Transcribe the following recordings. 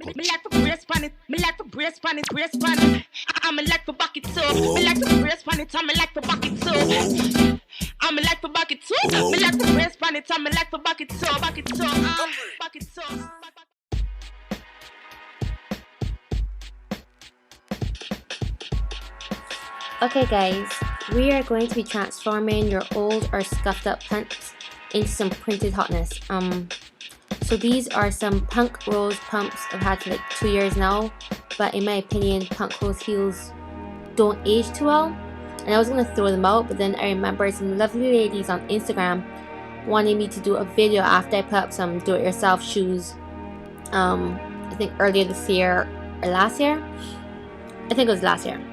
Me like for brace pan it, me like for brace pan it, brace pan it. I'm a like for bucket too. Me like for brace pan it, I'm a like for bucket too. I'm a like for bucket too. Me like for brace pan it, I'm a like for bucket too, bucket too, bucket too. Okay guys, we are going to be transforming your old or scuffed up pumps into some printed hotness. So these are some punk rose pumps I've had for like 2 years now, but in my opinion punk rose heels don't age too well, and I was going to throw them out, but then I remembered some lovely ladies on Instagram wanting me to do a video after I put up some do-it-yourself shoes, I think earlier this year or last year. I think it was last year.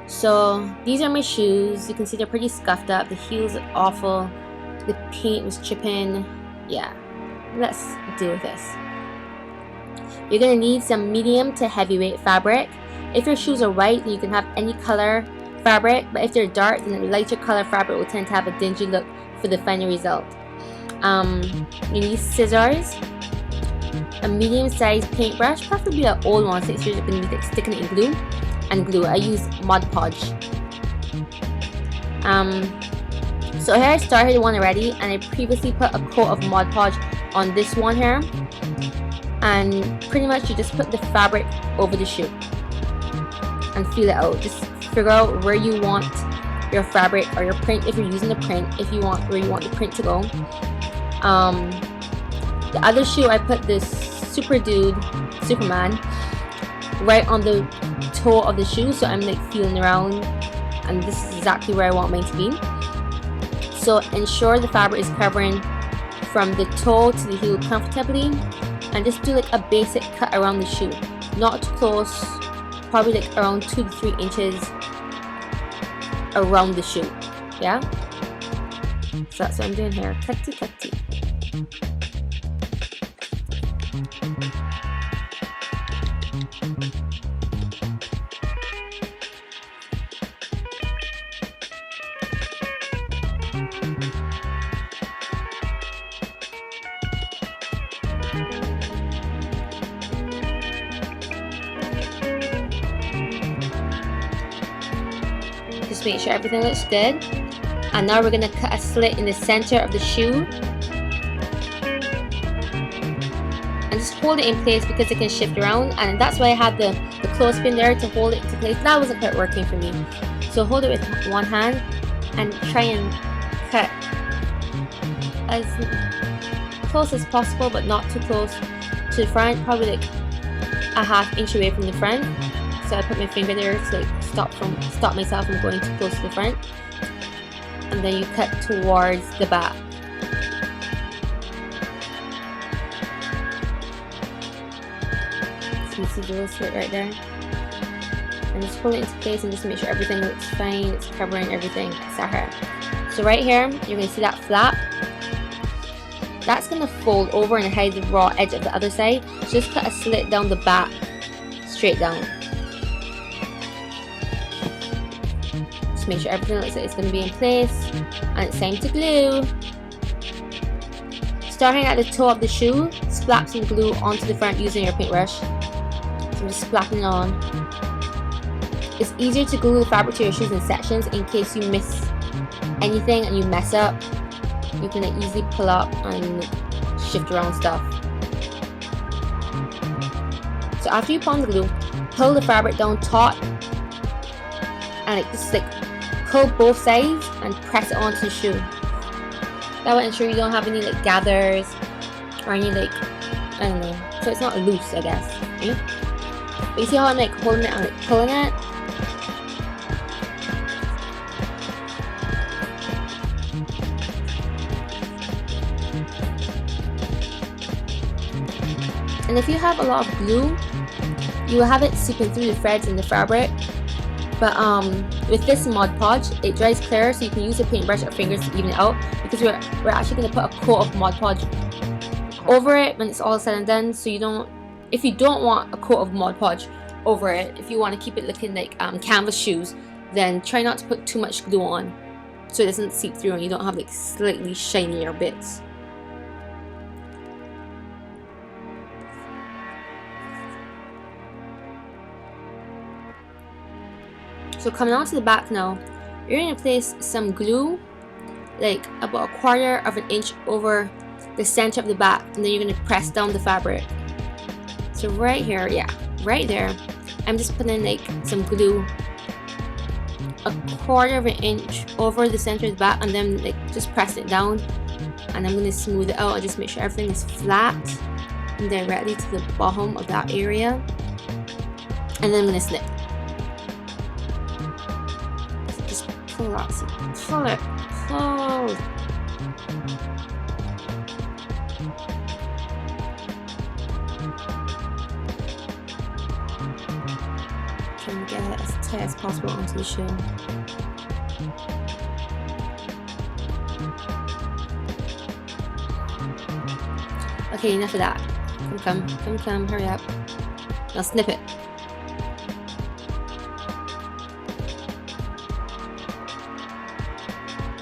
So these are my shoes. You can see they're pretty scuffed up. The heels are awful. The paint was chipping. Yeah, let's deal with this. You're going to need some medium to heavyweight fabric. If your shoes are white, then you can have any color fabric, but if they're dark, then a lighter color fabric will tend to have a dingy look for the final result. You need scissors, a medium-sized paintbrush, preferably an old one since you're going to be sticking it in glue. And glue. I use Podge. So here I started one already, and I previously put a coat of Podge on this one here, and pretty much you just put the fabric over the shoe and feel it out. Just figure out where you want your fabric or your print, if you're using the print, if you want where you want the print to go. The other shoe I put this Superman right on the toe of the shoe, so I'm like feeling around, and this is exactly where I want mine to be. So ensure the fabric is covering from the toe to the heel comfortably, and just do like a basic cut around the shoe, not too close, probably like around 2 to 3 inches around the shoe. Yeah, so that's what I'm doing here. Cutty cutty. Just make sure everything looks good, and now we're going to cut a slit in the center of the shoe and just hold it in place because it can shift around, and that's why I had the clothespin there to hold it into place. That wasn't quite working for me, so hold it with one hand and try and cut as close as possible, but not too close to the front, probably like a ½ inch away from the front. So I put my finger there to like stop myself from going too close to the front, and then you cut towards the back. So you see the little slit right there, and just pull it into place and just make sure everything looks fine, it's covering everything, etc. So right here you're going to see that flap. That's going to fold over and hide the raw edge of the other side. So just cut a slit down the back, straight down. Just make sure everything looks like it's going to be in place, and it's time to glue. Starting at the toe of the shoe, splap some glue onto the front using your paintbrush. So I'm just splapping it on. It's easier to glue the fabric to your shoes in sections in case you miss anything and you mess up. You can easily pull up and shift around stuff. So after you put on the glue, pull the fabric down taut and just pull both sides and press it onto the shoe. That will ensure you don't have any gathers or any I don't know, so it's not loose, I guess. Okay? But you see how I'm holding it and pulling it? And if you have a lot of glue, you will have it seeping through the threads in the fabric. But with this Mod Podge, it dries clear, so you can use a paintbrush or fingers to even it out, because we're actually going to put a coat of Mod Podge over it when it's all said and done. So if you don't want a coat of Mod Podge over it, if you want to keep it looking like canvas shoes, then try not to put too much glue on so it doesn't seep through and you don't have slightly shinier bits. So coming on to the back now, you're going to place some glue like about 1/4 of an inch over the center of the back, and then you're going to press down the fabric. So right here, yeah, right there, I'm just putting like some glue 1/4 of an inch over the center of the back, and then like just press it down, and I'm going to smooth it out and just make sure everything is flat and directly to the bottom of that area, and then I'm going to snip. Just pull out, pull it, pull. Trying to get it as tight as possible onto the shoe. Okay, enough of that. Come, hurry up. Now snip it.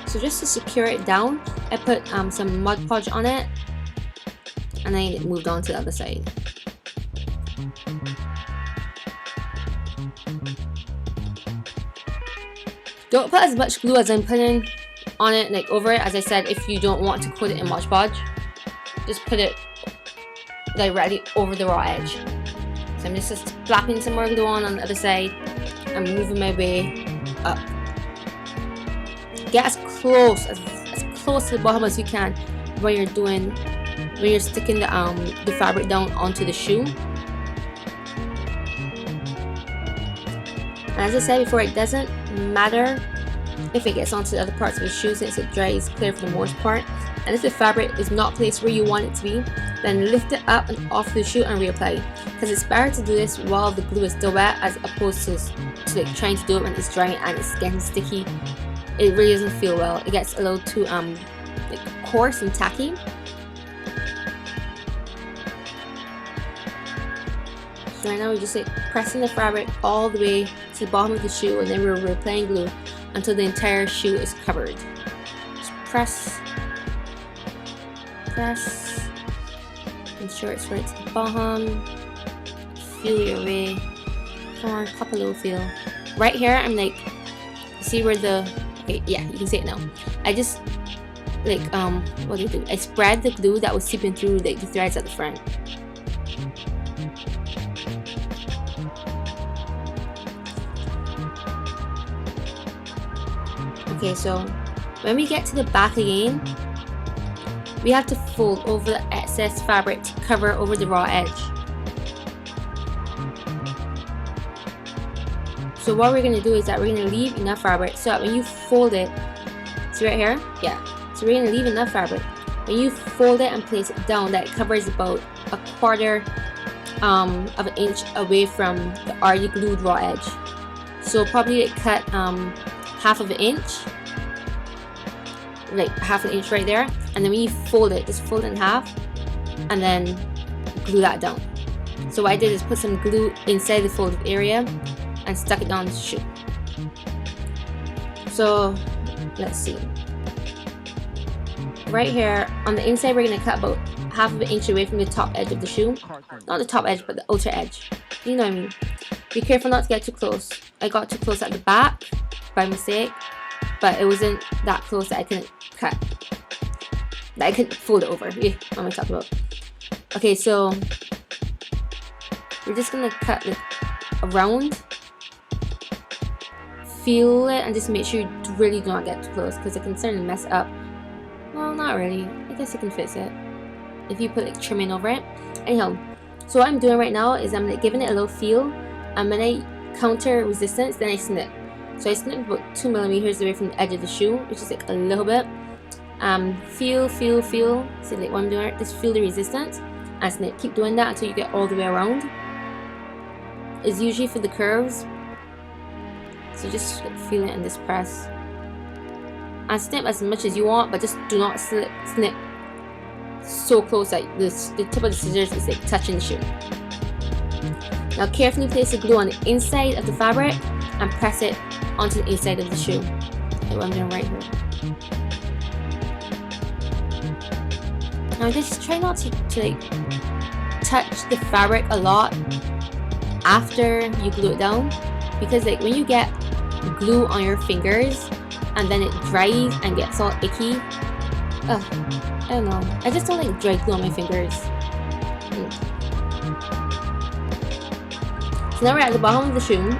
So just to secure it down, I put some Mod Podge on it, and I moved on to the other side. Don't put as much glue as I'm putting on it, like over it, as I said, if you don't want to coat it in Mod Podge. Just put it directly over the raw edge. So I'm just slapping some more glue on the other side and moving my way up. Get as close to the bottom as you can when you're sticking the fabric down onto the shoe. And as I said before, it doesn't matter if it gets onto the other parts of the shoe, since it dries clear for the most part. And if the fabric is not placed where you want it to be, then lift it up and off the shoe and reapply, because it's better to do this while the glue is still wet as opposed to like trying to do it when it's drying and it's getting sticky. It really doesn't feel well. It gets a little too like coarse and tacky. So right now we're just like pressing the fabric all the way to the bottom of the shoe, and then we're reapplying glue until the entire shoe is covered. Just press, ensure it's right to the bottom. Feel your way. Come on, cup a little feel. Right here, I'm like, see where the, okay, yeah, you can see it now. I just like what do you do? I spread the glue that was seeping through like the threads at the front. Okay, so when we get to the back again, we have to fold over the excess fabric to cover over the raw edge. So what we're going to do is that we're going to leave enough fabric so that when you fold it, see right here? Yeah. So we're going to leave enough fabric. When you fold it and place it down, that it covers about 1/4 of an inch away from the already glued raw edge. So probably it cut 1/2 of an inch, like 1/2 an inch right there, and then when you fold it, just fold it in half and then glue that down. So what I did is put some glue inside the folded area and stuck it down the shoe. So let's see, right here on the inside we're going to cut about 1/2 of an inch away from the top edge of the shoe, not the top edge but the outer edge, you know what I mean. Be careful not to get too close. I got too close at the back by mistake, but it wasn't that close that I couldn't cut, that I couldn't fold it over. Yeah, what am I talking about? Okay, so we're just gonna cut like around, feel it, and just make sure you really do not get too close, because it can certainly mess it up. Well, not really. I guess you can fix it if you put like trimming over it. Anyhow, so what I'm doing right now is I'm like giving it a little feel, and when I counter resistance, then I snip. So I snip about 2 millimeters away from the edge of the shoe, which is like a little bit. Feel. See like what I'm doing? Just feel the resistance and snip. Keep doing that until you get all the way around. It's usually for the curves. So just feel it and just press. And snip as much as you want, but just do not snip so close that the tip of the scissors is like touching the shoe. Now carefully place the glue on the inside of the fabric and press it onto the inside of the shoe. Like what I'm doing right here. Now just try not to like touch the fabric a lot after you glue it down, because like when you get glue on your fingers and then it dries and gets all icky. Ugh, I don't know. I just don't like dry glue on my fingers. So now we're at the bottom of the shoe.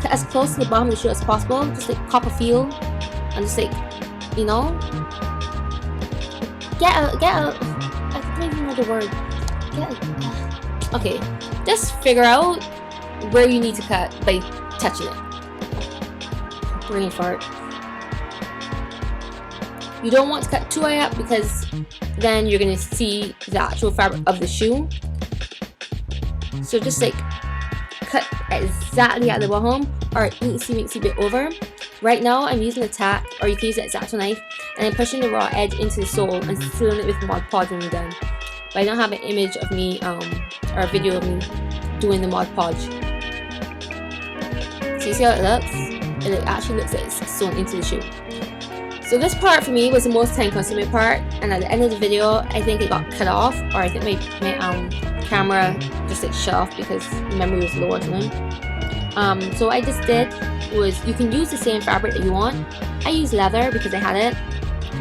To as close to the bottom of the shoe as possible. Just like cop a feel and just like, you know, get a. I don't even know the word. Okay, just figure out where you need to cut by touching it. Brain fart. You don't want to cut too high up because then you're gonna see the actual fabric of the shoe. So just like cut exactly at the bottom or eensy bit over. Right now I'm using a Tack, or you can use an Exacto knife, and I'm pushing the raw edge into the sole and sealing it with Mod Podge when we're done. But I don't have an image of me or a video of me doing the Mod Podge. So you see how it looks? It actually looks like it's sewn into the shoe. So this part for me was the most time consuming part, and at the end of the video I think it got cut off, or I think my camera just like shut off because the memory was low or something. So what I just did was, you can use the same fabric that you want. I used leather because I had it.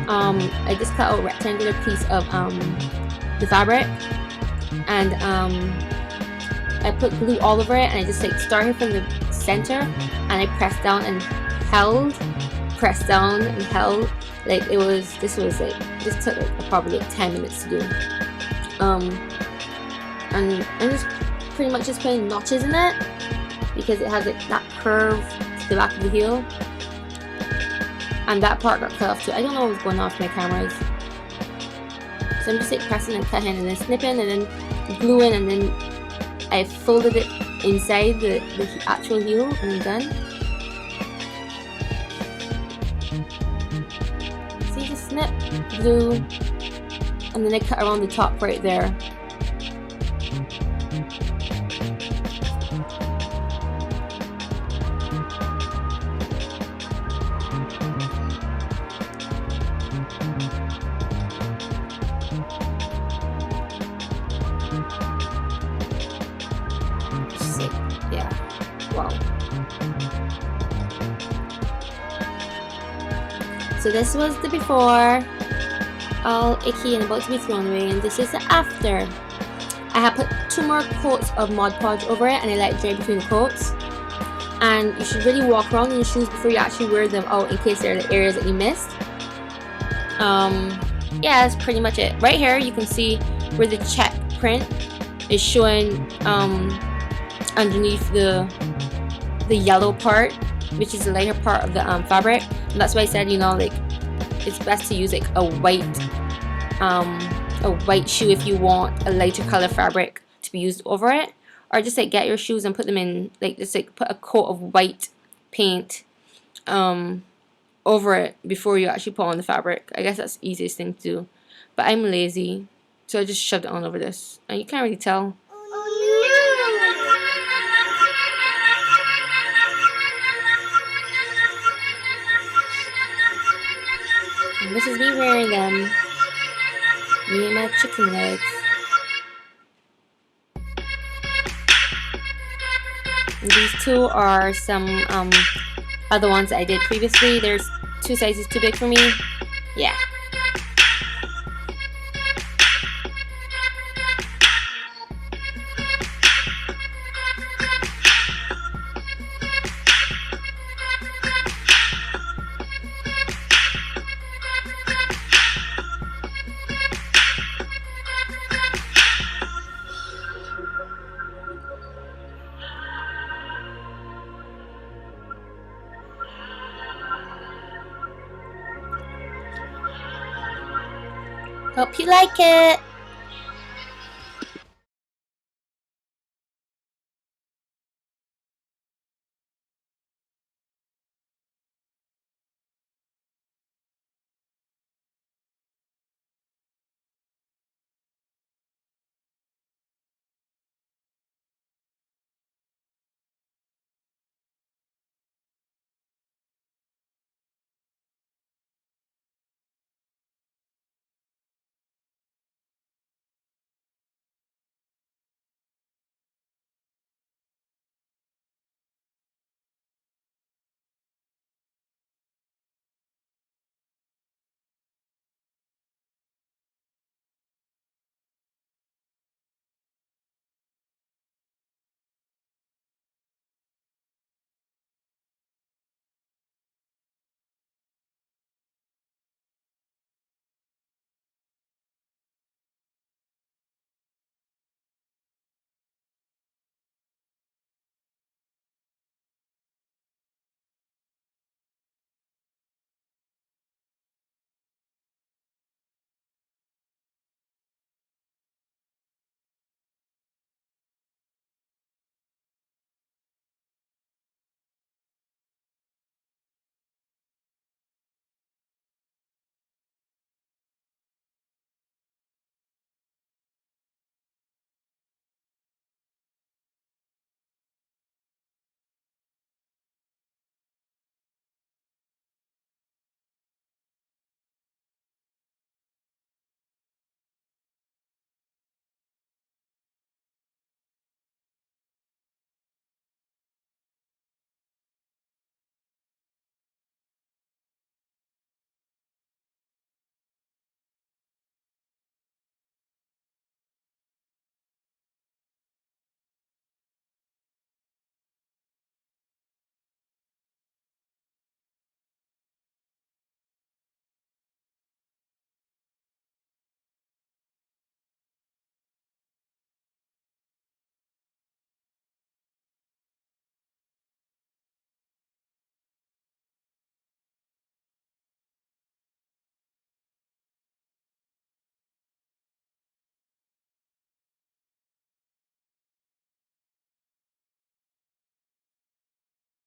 I just cut out a rectangular piece of the fabric, and I put glue all over it, and I just like started from the center and I pressed down and held, pressed down and held. Like this took like probably like 10 minutes to do. And I'm just pretty much just putting notches in it because it has like that curve to the back of the heel, and that part got cut off too. I don't know what was going on with my cameras. So I'm just like pressing and cutting and then snipping and then gluing, and then I folded it inside the actual heel and I'm done. See, just snip, glue, and then I cut around the top right there. Yeah, wow. So this was the before, all icky and about to be thrown away, and this is the after. I have put 2 more coats of Mod Podge over it, and I let it dry between the coats. And you should really walk around in your shoes before you actually wear them out, in case there are the areas that you missed. Yeah, that's pretty much it. Right here you can see where the check print is showing underneath the yellow part, which is the lighter part of the fabric. And that's why I said, you know, like it's best to use like a white shoe if you want a lighter color fabric to be used over it, or just like get your shoes and put them in, like just like put a coat of white paint over it before you actually put on the fabric. I guess that's the easiest thing to do, but I'm lazy, so I just shoved it on over this, and you can't really tell. And this is me wearing them. Me and my chicken legs. And these 2 are some other ones that I did previously. There's 2 sizes too big for me. Yeah. Hope you like it.